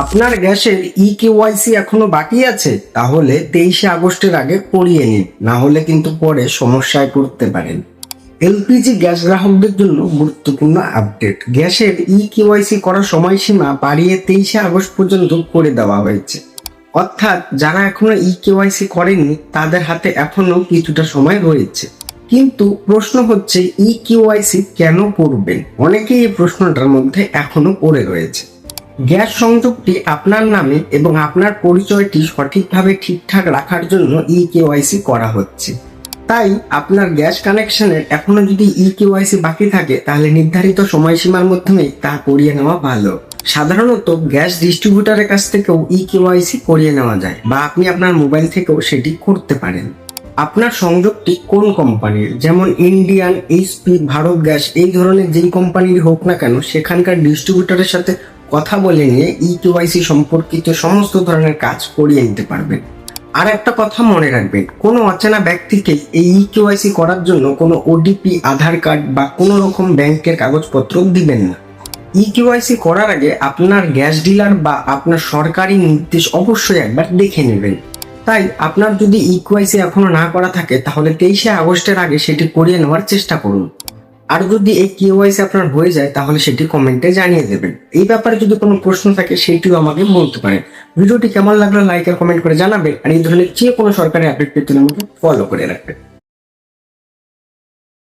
আপনার গ্যাসের কেওয়াইসি এখনো বাকি আছে, তাহলে 23শে আগস্টের আগে করিয়ে নিন, না হলে কিন্তু পরে সমস্যায় পড়তে পারেন। এলপিজি গ্যাস গ্রাহকদের জন্য গুরুত্বপূর্ণ আপডেট। গ্যাসের কেওয়াইসি করার সময়সীমা বাড়িয়ে 23শে আগস্ট পর্যন্ত করে দেওয়া হয়েছে। অর্থাৎ যারা এখনো কেওয়াইসি করেননি তাদের হাতে এখনো কিছুটা সময় রয়েছে। কিন্তু প্রশ্ন হচ্ছে কেওয়াইসি কেন করবেন? অনেকেই এই প্রশ্নটার মধ্যে এখনো পড়ে রয়েছে। গ্যাস সংযোগটি আপনার নামে এবং আপনার পরিচয়টি সঠিকভাবে ঠিকঠাক রাখার জন্য কেওয়াইসি করা হচ্ছে। তাই আপনার গ্যাস কানেকশনের এখনো যদি কেওয়াইসি বাকি থাকে, তাহলে নির্ধারিত সময়সীমার মধ্যেই তা করিয়ে নেওয়া ভালো। সাধারণত গ্যাস ডিস্ট্রিবিউটরের কাছ থেকেও কেওয়াইসি করিয়ে নেওয়া যায়, বা আপনি আপনার মোবাইল থেকেও সেটি করতে পারেন। আপনার সংযোগটি কোন কোম্পানির, যেমন ইন্ডিয়ান, এইচপি, ভারত গ্যাস, এই ধরনের যেই কোম্পানির হোক না কেন, সেখানকার ডিস্ট্রিবিউটরের সাথে কথা বলে নিয়ে কেওয়াইসি সম্পর্কিত সমস্ত ধরনের কাজ করিয়ে নিতে পারবেন। আর একটা কথা মনে রাখবেন, কোনো অচেনা ব্যক্তিকে এই কেওয়াইসি করার জন্য কোনো ওটিপি, আধার কার্ড বা কোনো রকম ব্যাংকের কাগজপত্র দিবেন না। কেওয়াইসি করার আগে আপনার গ্যাস ডিলার বা আপনার সরকারি নির্দেশ অবশ্যই একবার দেখে নেবেন। তাই আপনার যদি কেওয়াইসি এখনো না করা থাকে, তাহলে 23শে আগস্টের আগে সেটি করিয়ে নেওয়ার চেষ্টা করুন। আর যদি এই কেওয়াইসি আপনার হয়ে যায়, তাহলে সেটি কমেন্টে জানিয়ে দেবেন। এই ব্যাপারে যদি কোনো প্রশ্ন থাকে সেটিও আমাকে বলতে পারেন। ভিডিওটি কেমন লাগলো লাইক আর কমেন্ট করে জানাবেন। আর এই ধরনের যে কোনো সরকারি আপডেট পেতে আমাকে ফলো করে রাখবেন।